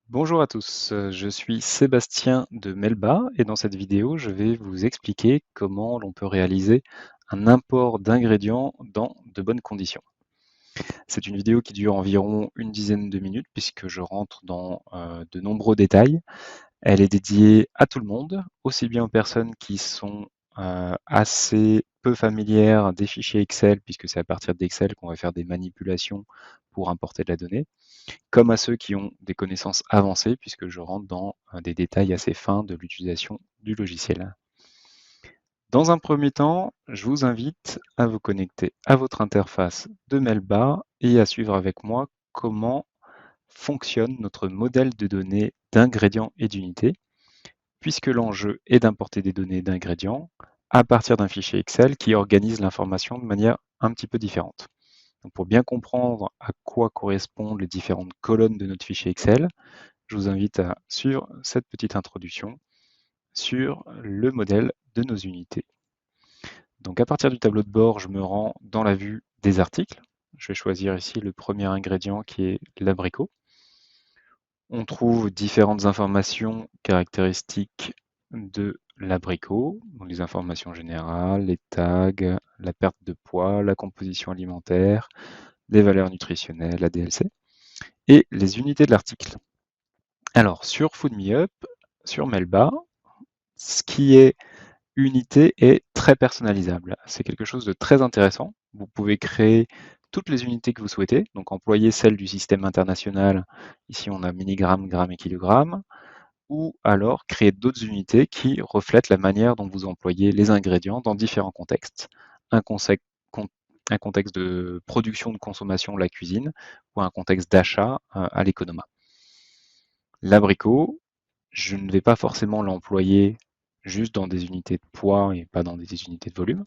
Bonjour à tous, je suis Sébastien de Melba et dans cette vidéo, je vais vous expliquer comment l'on peut réaliser un import d'ingrédients dans de bonnes conditions. C'est une vidéo qui dure environ une dizaine de minutes puisque je rentre dans de nombreux détails. Elle est dédiée à tout le monde, aussi bien aux personnes qui sont assez peu familières des fichiers Excel, puisque c'est à partir d'Excel qu'on va faire des manipulations pour importer de la donnée, comme à ceux qui ont des connaissances avancées, puisque je rentre dans des détails assez fins de l'utilisation du logiciel. Dans un premier temps, je vous invite à vous connecter à votre interface de Melba et à suivre avec moi comment fonctionne notre modèle de données d'ingrédients et d'unités, puisque l'enjeu est d'importer des données d'ingrédients à partir d'un fichier Excel qui organise l'information de manière un petit peu différente. Donc pour bien comprendre à quoi correspondent les différentes colonnes de notre fichier Excel, je vous invite à suivre cette petite introduction sur le modèle de nos unités. Donc à partir du tableau de bord, je me rends dans la vue des articles. Je vais choisir ici le premier ingrédient qui est l'abricot. On trouve différentes informations caractéristiques de l'abricot, les informations générales, les tags, la perte de poids, la composition alimentaire, les valeurs nutritionnelles, la DLC, et les unités de l'article. Alors, sur FoodMeUp, sur Melba, ce qui est unité est très personnalisable. C'est quelque chose de très intéressant. Vous pouvez créer toutes les unités que vous souhaitez, donc employer celle du système international. Ici, on a milligrammes, grammes et kilogrammes, ou alors créer d'autres unités qui reflètent la manière dont vous employez les ingrédients dans différents contextes. Un contexte de production, de consommation, la cuisine, ou un contexte d'achat à l'économat. L'abricot, je ne vais pas forcément l'employer juste dans des unités de poids et pas dans des unités de volume.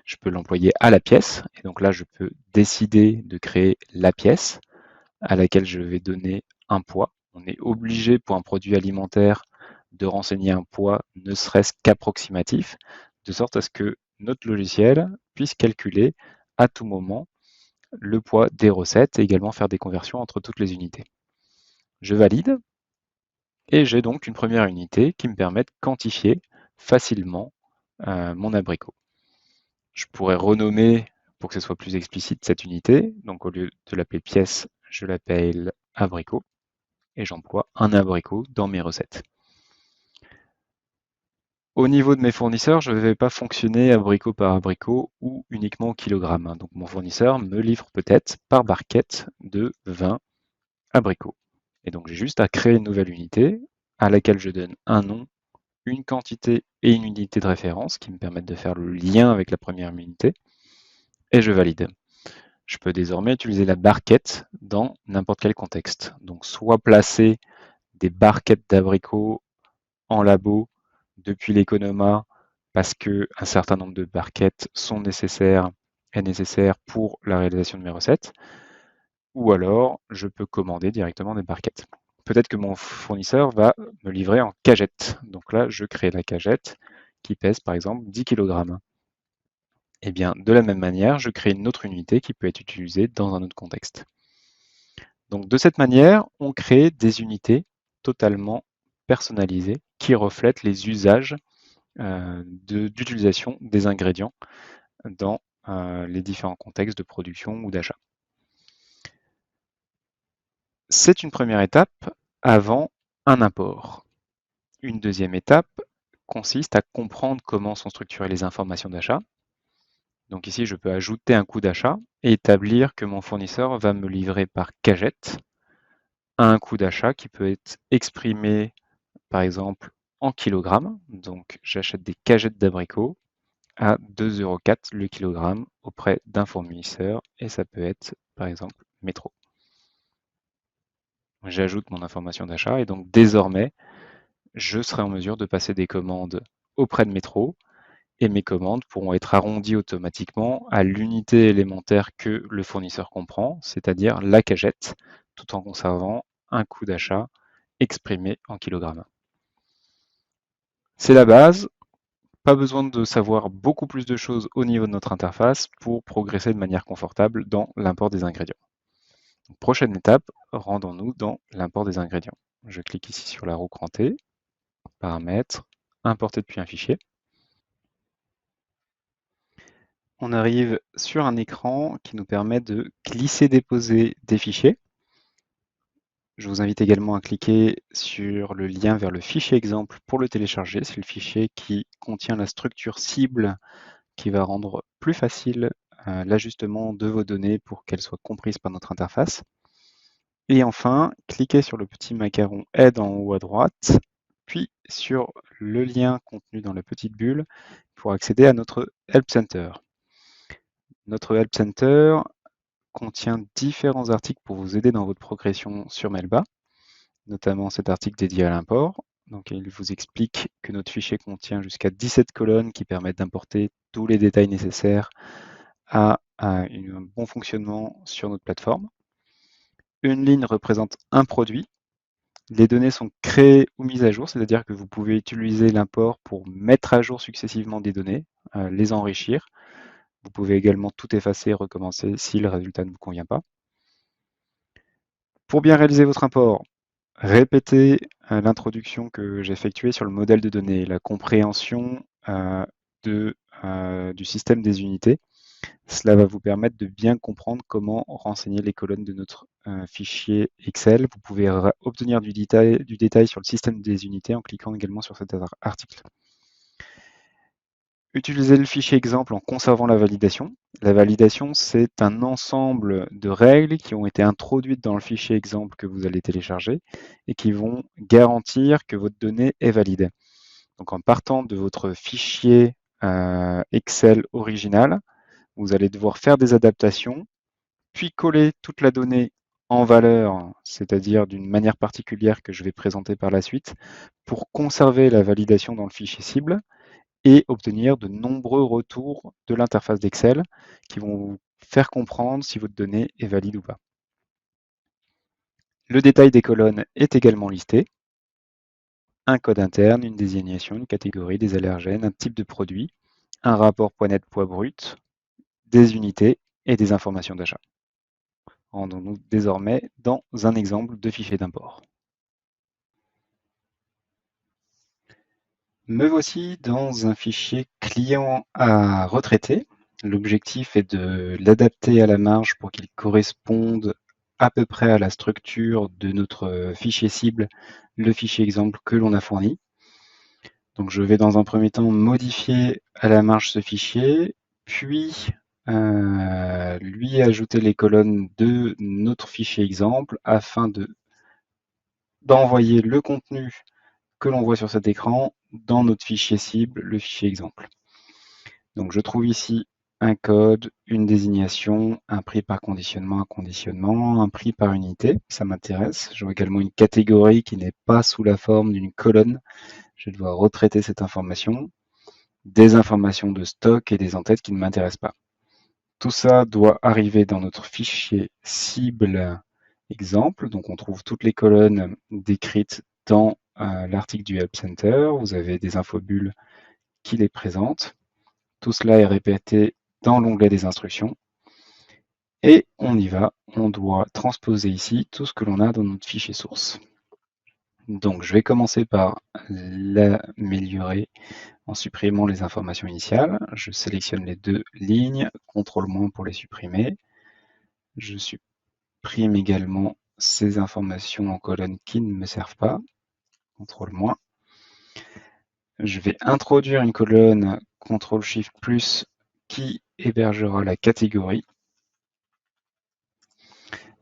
Je peux l'employer à la pièce, et donc là, je peux décider de créer la pièce à laquelle je vais donner un poids. On est obligé pour un produit alimentaire de renseigner un poids, ne serait-ce qu'approximatif, de sorte à ce que notre logiciel puisse calculer à tout moment le poids des recettes et également faire des conversions entre toutes les unités. Je valide et j'ai donc une première unité qui me permet de quantifier facilement mon abricot. Je pourrais renommer pour que ce soit plus explicite cette unité. Donc au lieu de l'appeler pièce, je l'appelle abricot et j'emploie un abricot dans mes recettes. Au niveau de mes fournisseurs, je ne vais pas fonctionner abricot par abricot ou uniquement au kilogramme. Donc mon fournisseur me livre peut-être par barquette de 20 abricots. Et donc j'ai juste à créer une nouvelle unité à laquelle je donne un nom, une quantité et une unité de référence qui me permettent de faire le lien avec la première unité et je valide. Je peux désormais utiliser la barquette dans n'importe quel contexte. Donc soit placer des barquettes d'abricots en labo depuis l'économat parce qu'un certain nombre de barquettes sont nécessaires pour la réalisation de mes recettes, ou alors je peux commander directement des barquettes. Peut-être que mon fournisseur va me livrer en cagette. Donc là, je crée la cagette qui pèse par exemple 10 kg. Et bien, de la même manière, je crée une autre unité qui peut être utilisée dans un autre contexte. Donc de cette manière, on crée des unités totalement personnalisées qui reflètent les usages d'utilisation des ingrédients dans les différents contextes de production ou d'achat. C'est une première étape avant un import. Une deuxième étape consiste à comprendre comment sont structurées les informations d'achat. Donc ici, je peux ajouter un coût d'achat et établir que mon fournisseur va me livrer par cagette un coût d'achat qui peut être exprimé, par exemple, en kilogrammes. Donc j'achète des cagettes d'abricots à 2,04 € le kilogramme auprès d'un fournisseur et ça peut être, par exemple, Métro. J'ajoute mon information d'achat et donc désormais, je serai en mesure de passer des commandes auprès de Métro et mes commandes pourront être arrondies automatiquement à l'unité élémentaire que le fournisseur comprend, c'est-à-dire la cagette, tout en conservant un coût d'achat exprimé en kilogrammes. C'est la base, pas besoin de savoir beaucoup plus de choses au niveau de notre interface pour progresser de manière confortable dans l'import des ingrédients. Prochaine étape, rendons-nous dans l'import des ingrédients. Je clique ici sur la roue crantée, paramètres, importer depuis un fichier. On arrive sur un écran qui nous permet de glisser-déposer des fichiers. Je vous invite également à cliquer sur le lien vers le fichier exemple pour le télécharger. C'est le fichier qui contient la structure cible qui va rendre plus facile l'ajustement de vos données pour qu'elles soient comprises par notre interface. Et enfin, cliquez sur le petit macaron Aide en haut à droite, puis sur le lien contenu dans la petite bulle pour accéder à notre Help Center. Notre Help Center contient différents articles pour vous aider dans votre progression sur Melba, notamment cet article dédié à l'import. Donc, il vous explique que notre fichier contient jusqu'à 17 colonnes qui permettent d'importer tous les détails nécessaires à un bon fonctionnement sur notre plateforme. Une ligne représente un produit. Les données sont créées ou mises à jour, c'est-à-dire que vous pouvez utiliser l'import pour mettre à jour successivement des données, les enrichir. Vous pouvez également tout effacer et recommencer si le résultat ne vous convient pas. Pour bien réaliser votre import, répétez l'introduction que j'ai effectuée sur le modèle de données, la compréhension du système des unités. Cela va vous permettre de bien comprendre comment renseigner les colonnes de notre fichier Excel. Vous pouvez obtenir du détail sur le système des unités en cliquant également sur cet article. Utilisez le fichier exemple en conservant la validation. La validation, c'est un ensemble de règles qui ont été introduites dans le fichier exemple que vous allez télécharger et qui vont garantir que votre donnée est valide. Donc en partant de votre fichier Excel original, vous allez devoir faire des adaptations, puis coller toute la donnée en valeur, c'est-à-dire d'une manière particulière que je vais présenter par la suite, pour conserver la validation dans le fichier cible et obtenir de nombreux retours de l'interface d'Excel qui vont vous faire comprendre si votre donnée est valide ou pas. Le détail des colonnes est également listé. Un code interne, une désignation, une catégorie, des allergènes, un type de produit, un rapport poids net poids brut, des unités et des informations d'achat. Rendons-nous désormais dans un exemple de fichier d'import. Me voici dans un fichier client à retraiter. L'objectif est de l'adapter à la marge pour qu'il corresponde à peu près à la structure de notre fichier cible, le fichier exemple que l'on a fourni. Donc je vais dans un premier temps modifier à la marge ce fichier, puis lui ajouter les colonnes de notre fichier exemple afin d'envoyer le contenu que l'on voit sur cet écran dans notre fichier cible, le fichier exemple. Donc je trouve ici un code, une désignation, un prix par conditionnement, un prix par unité, ça m'intéresse. J'ai également une catégorie qui n'est pas sous la forme d'une colonne. Je vais devoir retraiter cette information, des informations de stock et des en-têtes qui ne m'intéressent pas. Tout ça doit arriver dans notre fichier cible exemple. Donc on trouve toutes les colonnes décrites dans l'article du Help Center. Vous avez des infobulles qui les présentent. Tout cela est répété dans l'onglet des instructions. Et on y va, on doit transposer ici tout ce que l'on a dans notre fichier source. Donc je vais commencer par l'améliorer en supprimant les informations initiales. Je sélectionne les deux lignes, CTRL- pour les supprimer. Je supprime également ces informations en colonne qui ne me servent pas, CTRL-. Je vais introduire une colonne CTRL-SHIFT+ qui hébergera la catégorie.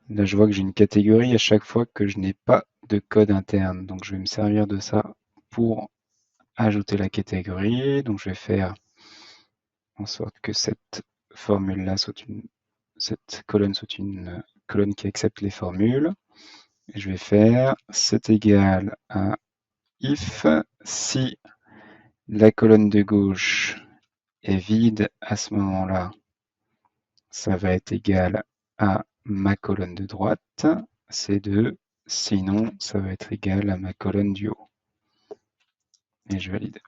Là, je vois que j'ai une catégorie à chaque fois que je n'ai pas de code interne. Donc, je vais me servir de ça pour ajouter la catégorie. Donc, je vais faire en sorte que cette formule-là cette colonne soit une colonne qui accepte les formules. Et je vais faire c'est égal à if si la colonne de gauche est vide, à ce moment-là, ça va être égal à ma colonne de droite, C2, sinon ça va être égal à ma colonne du haut. Et je valide.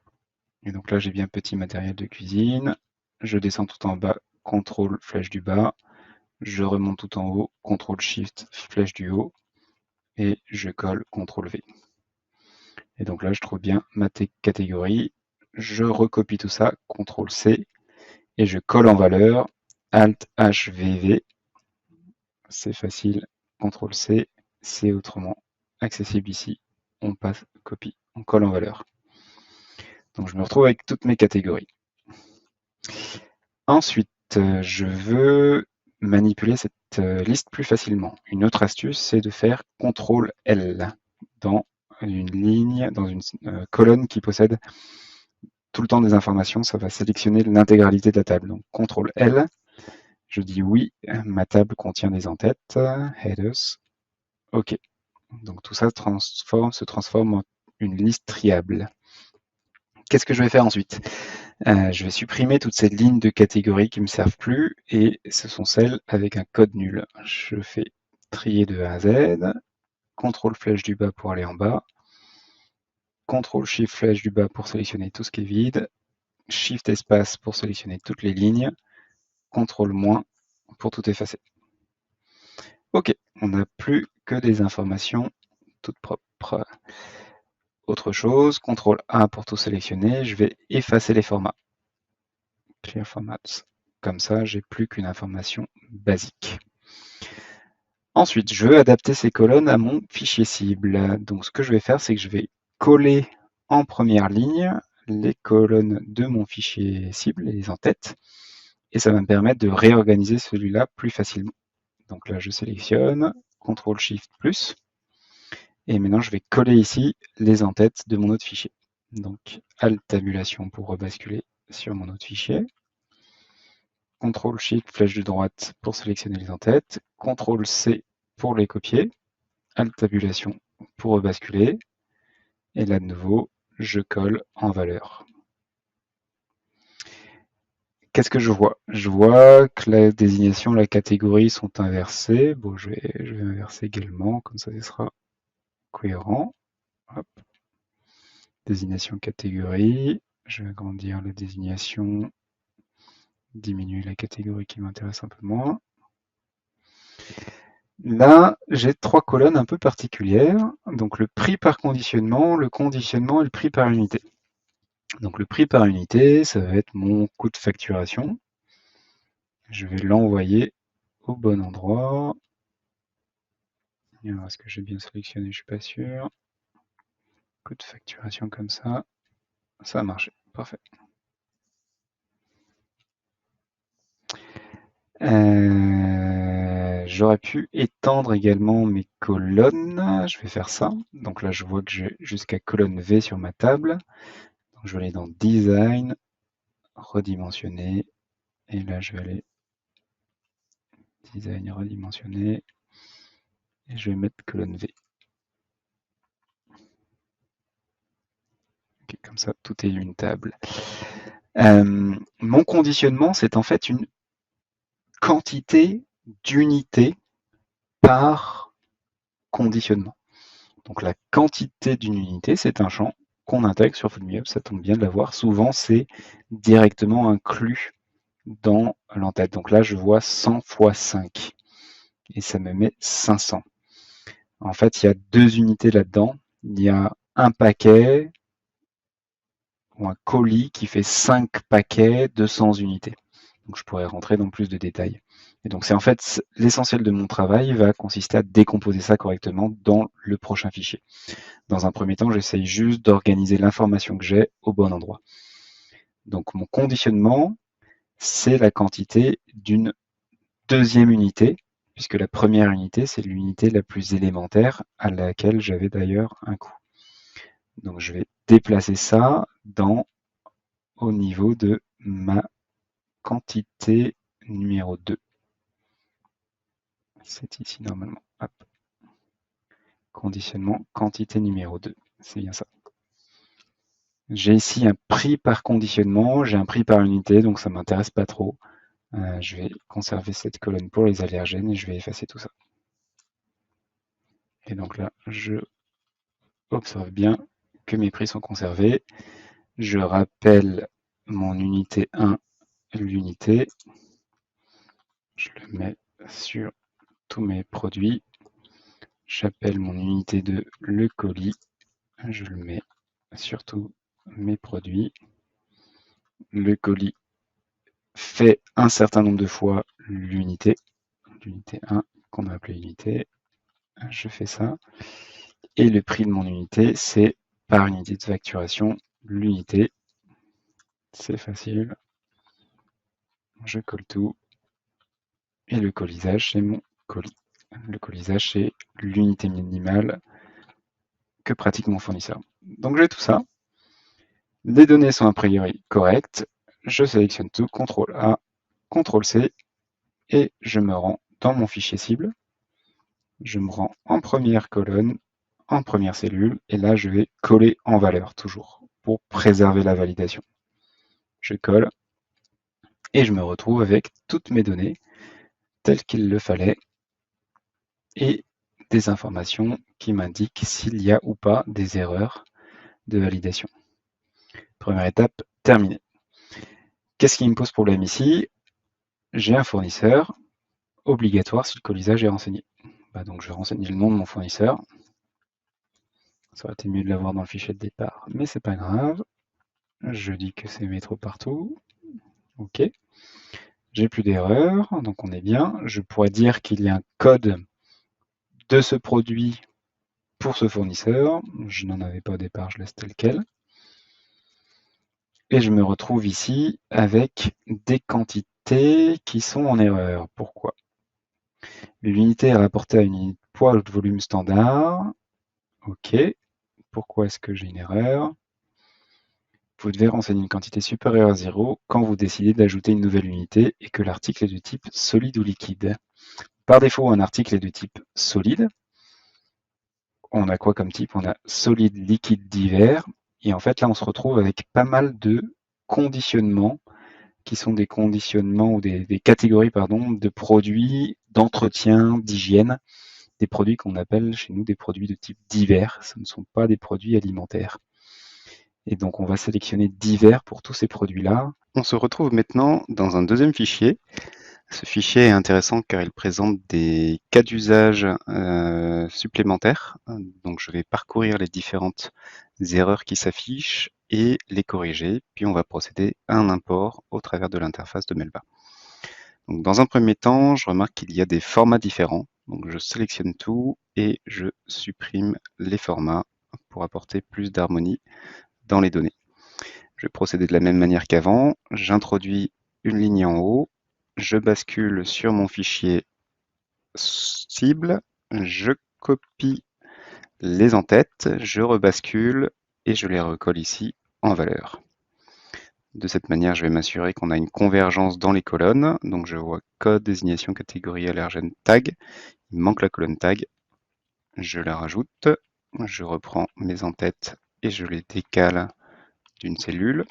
Et donc là, j'ai bien petit matériel de cuisine. Je descends tout en bas, CTRL flèche du bas. Je remonte tout en haut, CTRL SHIFT flèche du haut. et je colle CTRL-V. Et donc là, je trouve bien ma catégorie. Je recopie tout ça, CTRL-C, et je colle en valeur, Alt-H-V-V. C'est facile, CTRL-C, c'est autrement accessible ici. On passe, copie, on colle en valeur. Donc je me retrouve avec toutes mes catégories. Ensuite, je veux manipuler cette liste plus facilement. Une autre astuce, c'est de faire CTRL-L dans une ligne, dans une colonne qui possède tout le temps des informations. Ça va sélectionner l'intégralité de la table. Donc CTRL-L, je dis oui, ma table contient des entêtes, headers, OK. Donc tout ça se transforme en une liste triable. Qu'est-ce que je vais faire ensuite? Je vais supprimer toutes ces lignes de catégories qui ne me servent plus et ce sont celles avec un code nul. Je fais trier de A à Z, CTRL flèche du bas pour aller en bas, CTRL Shift flèche du bas pour sélectionner tout ce qui est vide, Shift espace pour sélectionner toutes les lignes, CTRL moins pour tout effacer. OK, on n'a plus que des informations toutes propres. Autre chose, CTRL A pour tout sélectionner, je vais effacer les formats. Clear Formats. Comme ça, j'ai plus qu'une information basique. Ensuite, je veux adapter ces colonnes à mon fichier cible. Donc ce que je vais faire, c'est que je vais coller en première ligne les colonnes de mon fichier cible, les en-tête, et ça va me permettre de réorganiser celui-là plus facilement. Donc là, je sélectionne, CTRL SHIFT plus, et maintenant je vais coller ici les en-têtes de mon autre fichier. Donc Alt tabulation pour rebasculer sur mon autre fichier. CTRL SHIFT flèche de droite pour sélectionner les en-têtes, CTRL C pour les copier, Alt tabulation pour rebasculer, et là de nouveau, je colle en valeur. Qu'est-ce que je vois? Je vois que la désignation, la catégorie sont inversées. Bon, je vais inverser également, comme ça ce sera cohérent. Hop. Désignation catégorie, je vais agrandir la désignation, diminuer la catégorie qui m'intéresse un peu moins. Là, j'ai trois colonnes un peu particulières. Donc le prix par conditionnement, le conditionnement et le prix par unité. Donc le prix par unité, ça va être mon coût de facturation. Je vais l'envoyer au bon endroit. Est-ce que j'ai bien sélectionné? Je ne suis pas sûr. Coût de facturation comme ça. Ça a marché. Parfait. J'aurais pu étendre également mes colonnes. Je vais faire ça. Donc là, je vois que j'ai jusqu'à colonne V sur ma table. Donc je vais aller dans Design, redimensionner. Et là, je vais aller Design, redimensionner. Et je vais mettre colonne V. Okay, comme ça, tout est une table. Mon conditionnement, c'est en fait une quantité d'unités par conditionnement. Donc la quantité d'une unité, c'est un champ qu'on intègre sur FootMeUp, ça tombe bien de l'avoir. Souvent, c'est directement inclus dans l'entête. Donc là, je vois 100 x 5 et ça me met 500. En fait, il y a deux unités là-dedans. Il y a un paquet ou un colis qui fait 5 paquets de 100 unités. Donc je pourrais rentrer dans plus de détails. Et donc c'est en fait l'essentiel de mon travail va consister à décomposer ça correctement dans le prochain fichier. Dans un premier temps, j'essaye juste d'organiser l'information que j'ai au bon endroit. Donc mon conditionnement, c'est la quantité d'une deuxième unité, puisque la première unité, c'est l'unité la plus élémentaire à laquelle j'avais d'ailleurs un coût. Donc je vais déplacer ça au niveau de ma quantité numéro 2. C'est ici normalement. Hop. Conditionnement, quantité numéro 2. C'est bien ça. J'ai ici un prix par conditionnement, j'ai un prix par unité, donc ça ne m'intéresse pas trop. Je vais conserver cette colonne pour les allergènes et je vais effacer tout ça. Et donc là, je observe bien que mes prix sont conservés. Je rappelle mon unité 1, l'unité. Je le mets sur tous mes produits. J'appelle mon unité de le colis. Je le mets sur tous mes produits. Le colis fait un certain nombre de fois l'unité 1 qu'on a appelé unité. Je fais ça. Et le prix de mon unité, c'est par unité de facturation l'unité. C'est facile. Je colle tout. Et le colisage, c'est mon colis. Le colisage, c'est l'unité minimale que pratique mon fournisseur. Donc j'ai tout ça. Les données sont a priori correctes. Je sélectionne tout, CTRL A, CTRL C, et je me rends dans mon fichier cible. Je me rends en première colonne, en première cellule, et là je vais coller en valeur, toujours, pour préserver la validation. Je colle, et je me retrouve avec toutes mes données, telles qu'il le fallait, et des informations qui m'indiquent s'il y a ou pas des erreurs de validation. Première étape terminée. Qu'est-ce qui me pose problème ici? J'ai un fournisseur obligatoire si le colisage est renseigné. Donc je vais renseigner le nom de mon fournisseur. Ça aurait été mieux de l'avoir dans le fichier de départ, mais c'est pas grave. Je dis que c'est métro partout. OK. J'ai plus d'erreur, donc on est bien. Je pourrais dire qu'il y a un code de ce produit pour ce fournisseur. Je n'en avais pas au départ, je laisse tel quel. Et je me retrouve ici avec des quantités qui sont en erreur. Pourquoi? L'unité est rapportée à une unité de poids ou de volume standard. OK. Pourquoi est-ce que j'ai une erreur? Vous devez renseigner une quantité supérieure à 0 quand vous décidez d'ajouter une nouvelle unité et que l'article est de type solide ou liquide. Par défaut, un article est de type solide. On a quoi comme type? On a solide, liquide, divers. Et en fait, là, on se retrouve avec pas mal de conditionnements qui sont des conditionnements ou des catégories pardon, de produits d'entretien, d'hygiène, des produits qu'on appelle chez nous des produits de type divers. Ce ne sont pas des produits alimentaires. Et donc, on va sélectionner divers pour tous ces produits-là. On se retrouve maintenant dans un deuxième fichier. Ce fichier est intéressant car il présente des cas d'usage supplémentaires. Donc, je vais parcourir les différentes erreurs qui s'affichent et les corriger. Puis, on va procéder à un import au travers de l'interface de Melba. Donc, dans un premier temps, je remarque qu'il y a des formats différents. Donc, je sélectionne tout et je supprime les formats pour apporter plus d'harmonie dans les données. Je vais procéder de la même manière qu'avant. J'introduis une ligne en haut. Je bascule sur mon fichier cible. Je copie les en-têtes. Je rebascule et je les recolle ici en valeur. De cette manière, je vais m'assurer qu'on a une convergence dans les colonnes. Donc je vois code, désignation, catégorie, allergène, tag. Il manque la colonne tag. Je la rajoute. Je reprends mes en-têtes et je les décale d'une cellule.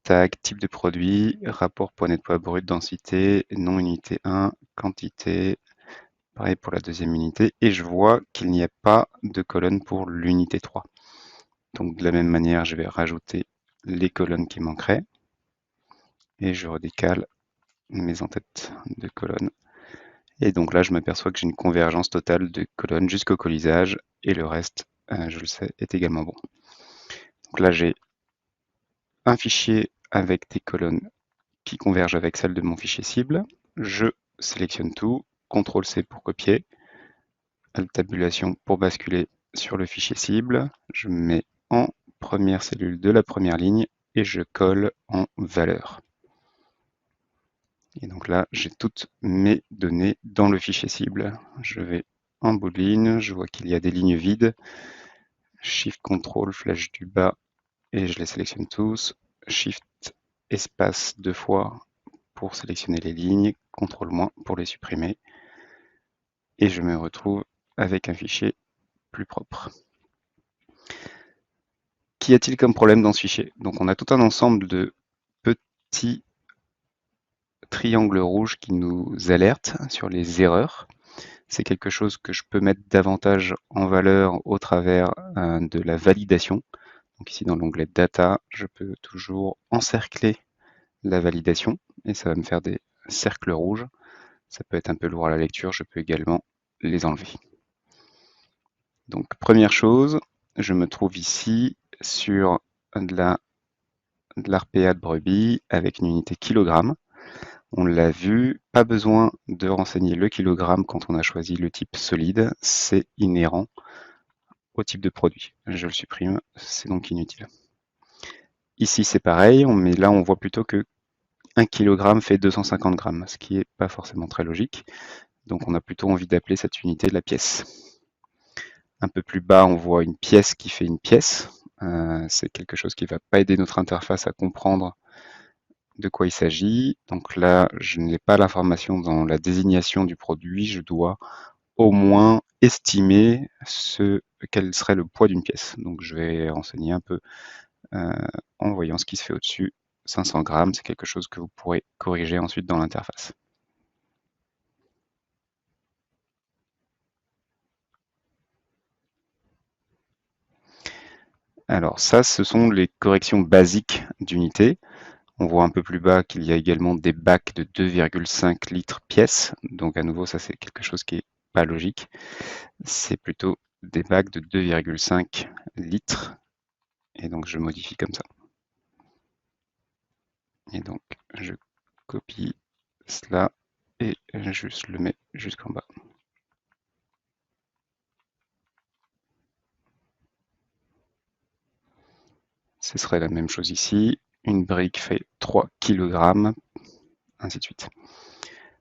Tag, type de produit, rapport poids net poids brut, densité, nom unité 1, quantité. Pareil pour la deuxième unité. Et je vois qu'il n'y a pas de colonne pour l'unité 3. Donc de la même manière, je vais rajouter les colonnes qui manqueraient. Et je redécale mes en-têtes de colonnes. Et donc là, je m'aperçois que j'ai une convergence totale de colonnes jusqu'au colisage. Et le reste, je le sais, est également bon. Donc là, j'ai un fichier avec des colonnes qui convergent avec celle de mon fichier cible. Je sélectionne tout, CTRL-C pour copier, Alt-tabulation pour basculer sur le fichier cible. Je me mets en première cellule de la première ligne et je colle en valeur. Et donc là, j'ai toutes mes données dans le fichier cible. Je vais en bout de ligne, je vois qu'il y a des lignes vides. Shift-Control, flèche du bas, et je les sélectionne tous. Shift, espace 2 fois pour sélectionner les lignes, CTRL- pour les supprimer. Et je me retrouve avec un fichier plus propre. Qu'y a-t-il comme problème dans ce fichier? Donc on a tout un ensemble de petits triangles rouges qui nous alertent sur les erreurs. C'est quelque chose que je peux mettre davantage en valeur au travers de la validation. Donc ici dans l'onglet Data, je peux toujours encercler la validation et ça va me faire des cercles rouges. Ça peut être un peu lourd à la lecture, je peux également les enlever. Donc première chose, je me trouve ici sur de l'RPA de brebis avec une unité kilogramme. On l'a vu, pas besoin de renseigner le kilogramme quand on a choisi le type solide, c'est inhérent au type de produit. Je le supprime, c'est donc inutile. Ici c'est pareil, mais là on voit plutôt que 1 kg fait 250 grammes, ce qui n'est pas forcément très logique. Donc on a plutôt envie d'appeler cette unité de la pièce. Un peu plus bas, on voit une pièce qui fait une pièce. C'est quelque chose qui ne va pas aider notre interface à comprendre de quoi il s'agit. Donc là, je n'ai pas l'information dans la désignation du produit. Je dois au moins estimer quel serait le poids d'une pièce. Donc je vais renseigner un peu en voyant ce qui se fait au-dessus. 500 grammes, c'est quelque chose que vous pourrez corriger ensuite dans l'interface. Alors ça, ce sont les corrections basiques d'unité. On voit un peu plus bas qu'il y a également des bacs de 2,5 litres pièce. Donc à nouveau, ça c'est quelque chose qui n'est pas logique. C'est plutôt des bacs de 2,5 litres. Et donc je modifie comme ça. Et donc je copie cela et je le mets jusqu'en bas. Ce serait la même chose ici. Une brique fait 3 kg, ainsi de suite.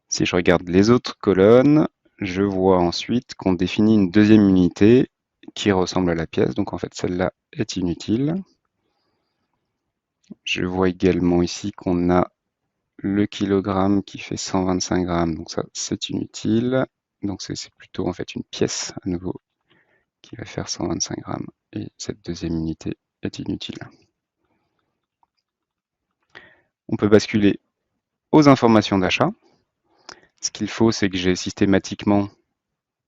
Si je regarde les autres colonnes, je vois ensuite qu'on définit une deuxième unité qui ressemble à la pièce. Donc en fait, celle-là est inutile. Je vois également ici qu'on a le kilogramme qui fait 125 grammes. Donc ça, c'est inutile. Donc c'est plutôt en fait une pièce à nouveau qui va faire 125 grammes. Et cette deuxième unité est inutile. On peut basculer aux informations d'achat. Ce qu'il faut, c'est que j'ai systématiquement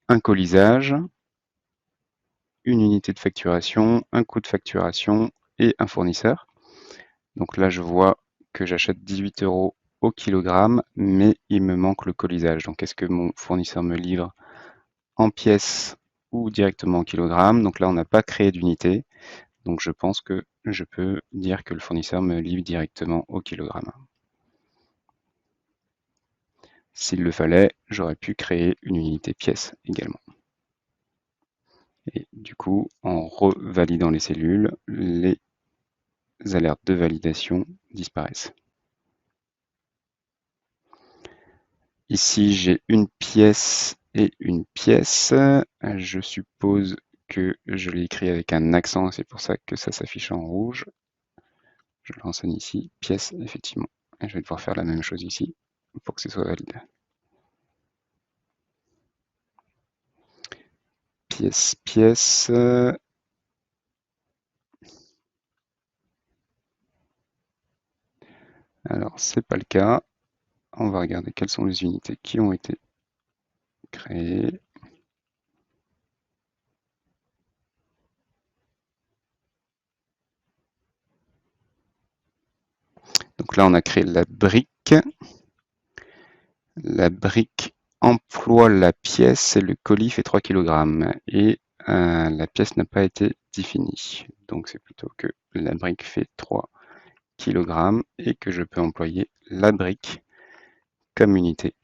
un colisage, une unité de facturation, un coût de facturation et un fournisseur. Donc là, je vois que j'achète 18 € au kilogramme, mais il me manque le colisage. Donc est-ce que mon fournisseur me livre en pièces ou directement au kilogramme? Donc là, on n'a pas créé d'unité. Donc je pense que je peux dire que le fournisseur me livre directement au kilogramme. S'il le fallait, j'aurais pu créer une unité pièce également. Et du coup, en revalidant les cellules, les alertes de validation disparaissent. Ici, j'ai une pièce et une pièce. Je suppose que je l'ai écrit avec un accent, c'est pour ça que ça s'affiche en rouge. Je le renseigne ici, pièce, effectivement. Et je vais devoir faire la même chose ici pour que ce soit valide. Pièce, pièce. Alors, c'est pas le cas. On va regarder quelles sont les unités qui ont été créées. Donc là, on a créé la brique. La brique emploie la pièce et le colis fait 3 kg. Et la pièce n'a pas été définie. Donc c'est plutôt que la brique fait 3 kg et que je peux employer la brique comme unité.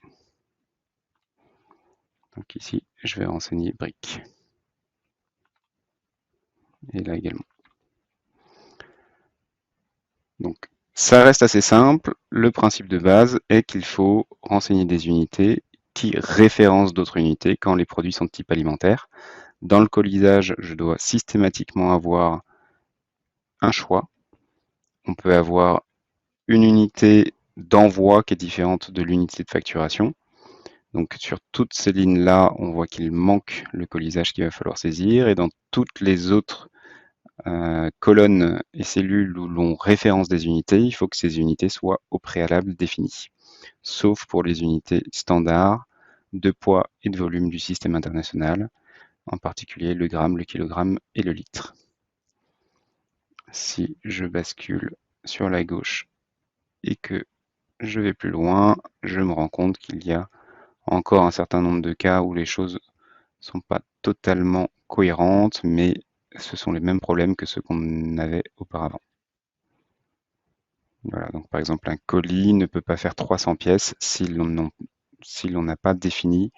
Donc ici, je vais renseigner brique. Et là également. Donc ça reste assez simple. Le principe de base est qu'il faut renseigner des unités qui référencent d'autres unités quand les produits sont de type alimentaire. Dans le colisage, je dois systématiquement avoir un choix. On peut avoir une unité d'envoi qui est différente de l'unité de facturation. Donc sur toutes ces lignes-là, on voit qu'il manque le colisage qu'il va falloir saisir. Et dans toutes les autres colonnes et cellules où l'on référence des unités, il faut que ces unités soient au préalable définies. Sauf pour les unités standards de poids et de volume du système international, en particulier le gramme, le kilogramme et le litre. Si je bascule sur la gauche et que je vais plus loin, je me rends compte qu'il y a encore un certain nombre de cas où les choses sont pas totalement cohérentes, mais ce sont les mêmes problèmes que ceux qu'on avait auparavant. Voilà, donc par exemple, un colis ne peut pas faire 300 pièces si l'on n'a pas défini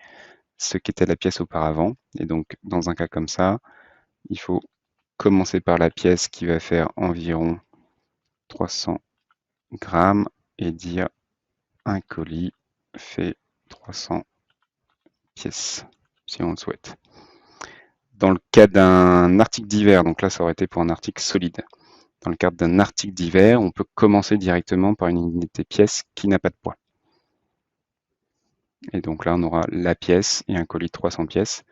ce qu'était la pièce auparavant. Et donc, dans un cas comme ça, il faut commencer par la pièce qui va faire environ 300 grammes et dire un colis fait 300 pièces, si on le souhaite. Dans le cas d'un article divers, donc là ça aurait été pour un article solide, dans le cadre d'un article divers, on peut commencer directement par une unité pièce qui n'a pas de poids. Et donc là on aura la pièce et un colis de 300 pièces.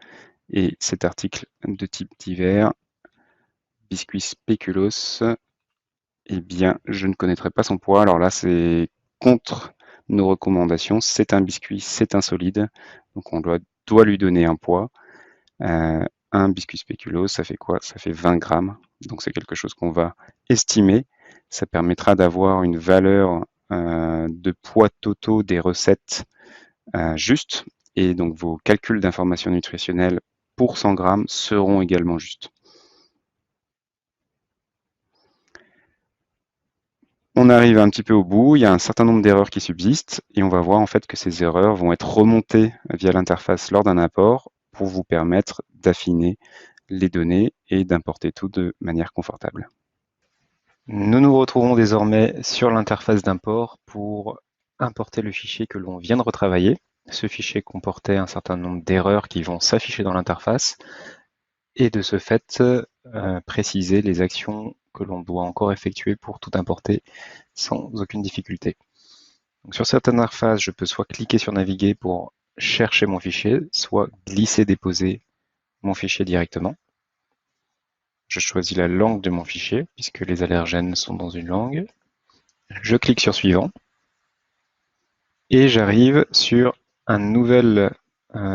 Et cet article de type divers, biscuit spéculoos, eh bien je ne connaîtrai pas son poids. Alors là c'est contre nos recommandations, c'est un biscuit, c'est un solide, donc on doit lui donner un poids. Un biscuit spéculoos, ça fait quoi? Ça fait 20 grammes. Donc c'est quelque chose qu'on va estimer. Ça permettra d'avoir une valeur de poids totaux des recettes juste. Et donc vos calculs d'informations nutritionnelles pour 100 grammes seront également justes. On arrive un petit peu au bout, il y a un certain nombre d'erreurs qui subsistent et on va voir en fait que ces erreurs vont être remontées via l'interface lors d'un apport pour vous permettre d'affiner les données et d'importer tout de manière confortable. Nous nous retrouvons désormais sur l'interface d'import pour importer le fichier que l'on vient de retravailler. Ce fichier comportait un certain nombre d'erreurs qui vont s'afficher dans l'interface et de ce fait préciser les actions que l'on doit encore effectuer pour tout importer sans aucune difficulté. Donc sur cette interface, je peux soit cliquer sur naviguer pour chercher mon fichier, soit glisser-déposer mon fichier directement. Je choisis la langue de mon fichier, puisque les allergènes sont dans une langue. Je clique sur suivant. Et j'arrive sur un nouvel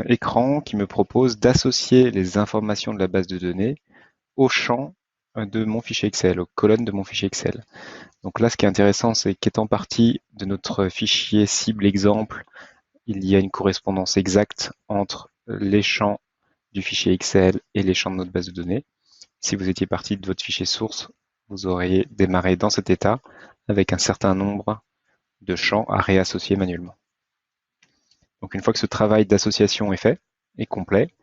écran qui me propose d'associer les informations de la base de données au champ de mon fichier Excel, aux colonnes de mon fichier Excel. Donc là, ce qui est intéressant, c'est qu'étant parti de notre fichier cible exemple, il y a une correspondance exacte entre les champs du fichier Excel et les champs de notre base de données. Si vous étiez parti de votre fichier source, vous auriez démarré dans cet état avec un certain nombre de champs à réassocier manuellement. Donc une fois que ce travail d'association est fait et complet,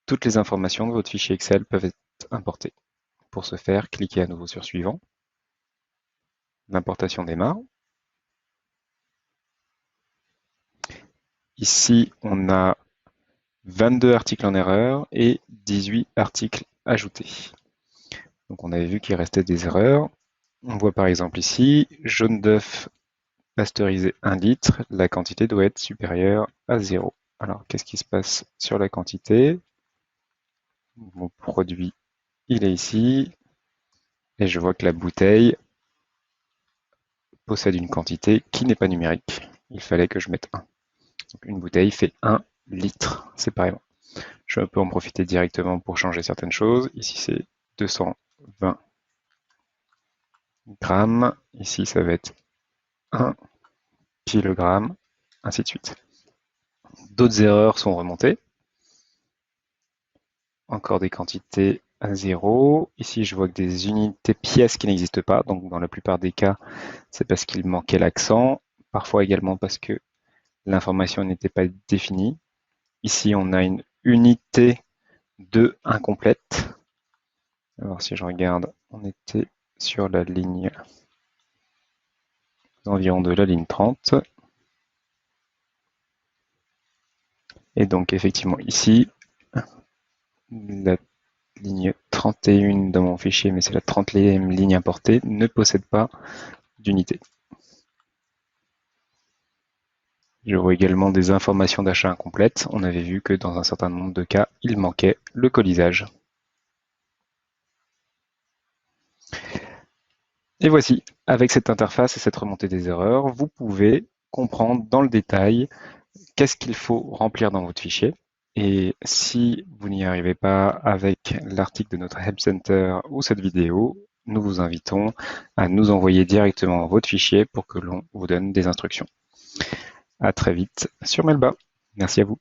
toutes les informations de votre fichier Excel peuvent être importées. Pour ce faire, cliquez à nouveau sur suivant. L'importation démarre. Ici, on a 22 articles en erreur et 18 articles ajoutés. Donc on avait vu qu'il restait des erreurs. On voit par exemple ici, jaune d'œuf pasteurisé 1 litre, la quantité doit être supérieure à 0. Alors qu'est-ce qui se passe sur la quantité? Mon produit, il est ici, et je vois que la bouteille possède une quantité qui n'est pas numérique. Il fallait que je mette 1. Donc une bouteille fait 1 litre séparément. Je peux en profiter directement pour changer certaines choses. Ici, c'est 220 grammes. Ici, ça va être 1 kilogramme, ainsi de suite. D'autres erreurs sont remontées. Encore des quantités à 0. Ici, je vois que des unités pièces qui n'existent pas. Donc, dans la plupart des cas, c'est parce qu'il manquait l'accent. Parfois également parce que l'information n'était pas définie. Ici, on a une unité de incomplète. Alors, si je regarde, on était sur la ligne environ de la ligne 30. Et donc, effectivement, ici, la ligne 31 dans mon fichier, mais c'est la 30e ligne importée, ne possède pas d'unité. Je vois également des informations d'achat incomplètes. On avait vu que dans un certain nombre de cas, il manquait le colisage. Et voici, avec cette interface et cette remontée des erreurs, vous pouvez comprendre dans le détail qu'est-ce qu'il faut remplir dans votre fichier. Et si vous n'y arrivez pas avec l'article de notre Help Center ou cette vidéo, nous vous invitons à nous envoyer directement votre fichier pour que l'on vous donne des instructions. À très vite sur Melba. Merci à vous.